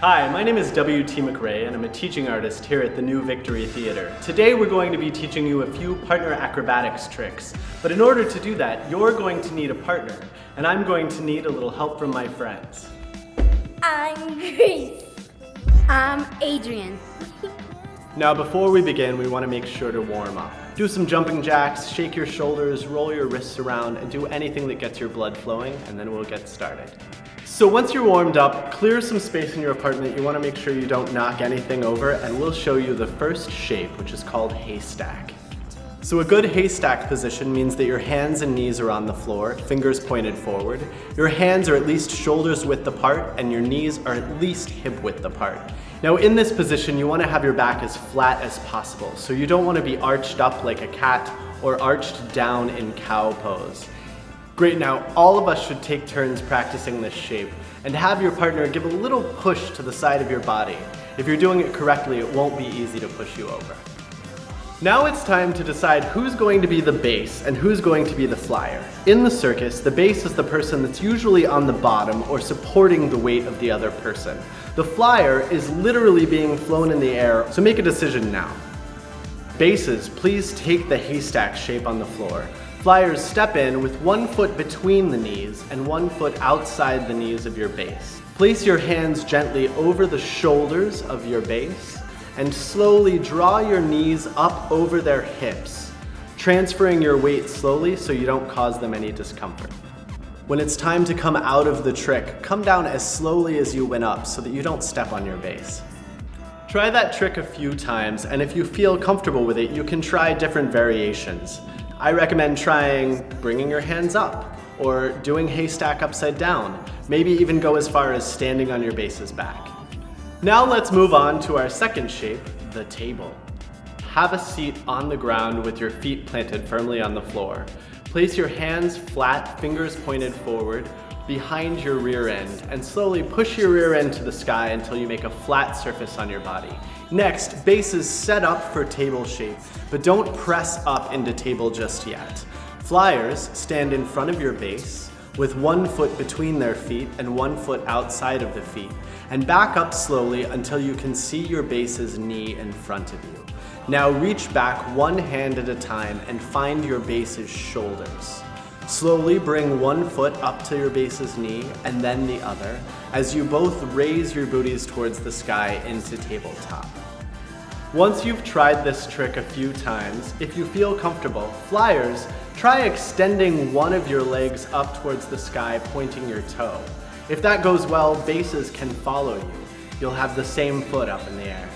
Hi, my name is WT McRae and I'm a teaching artist here at the New Victory Theater. Today we're going to be teaching you a few partner acrobatics tricks. But in order to do that, you're going to need a partner, and I'm going to need a little help from my friends. I'm Grace. I'm Adrian. Now before we begin, we want to make sure to warm up. Do some jumping jacks, shake your shoulders, roll your wrists around, and do anything that gets your blood flowing, and then we'll get started. So once you're warmed up, clear some space in your apartment. You want to make sure you don't knock anything over, and we'll show you the first shape, which is called haystack. So a good haystack position means that your hands and knees are on the floor, fingers pointed forward. Your hands are at least shoulders width apart, and your knees are at least hip width apart. Now in this position, you want to have your back as flat as possible. So you don't want to be arched up like a cat or arched down in cow pose. Great, now all of us should take turns practicing this shape and have your partner give a little push to the side of your body. If you're doing it correctly, it won't be easy to push you over. Now it's time to decide who's going to be the base and who's going to be the flyer. In the circus, the base is the person that's usually on the bottom or supporting the weight of the other person. The flyer is literally being flown in the air, so make a decision now. Bases, please take the haystack shape on the floor. Flyers, step in with 1 foot between the knees and 1 foot outside the knees of your base. Place your hands gently over the shoulders of your base and slowly draw your knees up over their hips, transferring your weight slowly so you don't cause them any discomfort. When it's time to come out of the trick, come down as slowly as you went up so that you don't step on your base. Try that trick a few times, and if you feel comfortable with it, you can try different variations. I recommend trying bringing your hands up or doing haystack upside down. Maybe even go as far as standing on your base's back. Now let's move on to our second shape, the table. Have a seat on the ground with your feet planted firmly on the floor. Place your hands flat, fingers pointed forward, behind your rear end, and slowly push your rear end to the sky until you make a flat surface on your body. Next, base is set up for table shape, but don't press up into table just yet. Flyers stand in front of your base with 1 foot between their feet and 1 foot outside of the feet, and back up slowly until you can see your base's knee in front of you. Now reach back one hand at a time and find your base's shoulders. Slowly bring 1 foot up to your base's knee and then the other as you both raise your booties towards the sky into tabletop. Once you've tried this trick a few times, if you feel comfortable, flyers, try extending one of your legs up towards the sky, pointing your toe. If that goes well, bases can follow you. You'll have the same foot up in the air.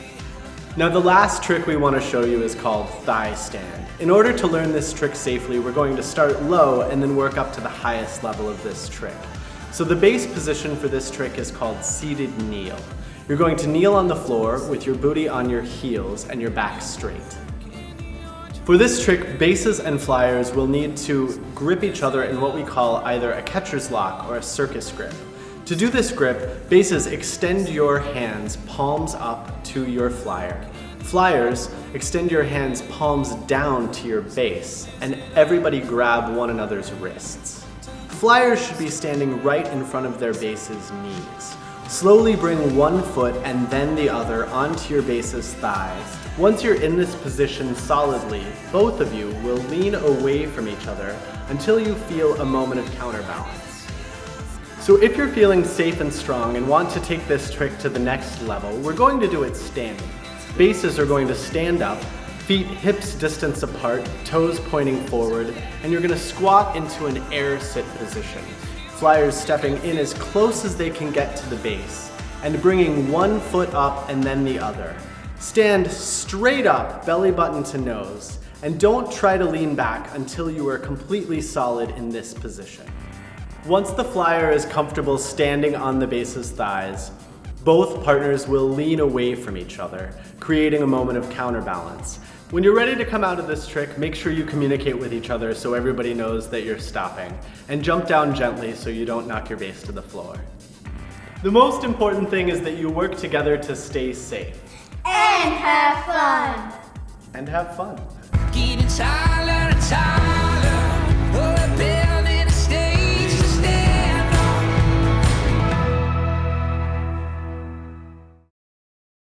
Now the last trick we want to show you is called thigh stand. In order to learn this trick safely, we're going to start low and then work up to the highest level of this trick. So the base position for this trick is called seated kneel. You're going to kneel on the floor with your booty on your heels and your back straight. For this trick, bases and flyers will need to grip each other in what we call either a catcher's lock or a circus grip. To do this grip, bases, extend your hands palms up to your flyer. Flyers, extend your hands palms down to your base, and everybody grab one another's wrists. Flyers should be standing right in front of their base's knees. Slowly bring 1 foot and then the other onto your base's thighs. Once you're in this position solidly, both of you will lean away from each other until you feel a moment of counterbalance. So if you're feeling safe and strong and want to take this trick to the next level, we're going to do it standing. Bases are going to stand up, feet hips distance apart, toes pointing forward, and you're going to squat into an air sit position. Flyers stepping in as close as they can get to the base, and bringing 1 foot up and then the other. Stand straight up, belly button to nose, and don't try to lean back until you are completely solid in this position. Once the flyer is comfortable standing on the base's thighs, both partners will lean away from each other, creating a moment of counterbalance. When you're ready to come out of this trick, make sure you communicate with each other so everybody knows that you're stopping, and jump down gently so you don't knock your base to the floor. The most important thing is that you work together to stay safe. And have fun. And have fun. Getting taller and taller.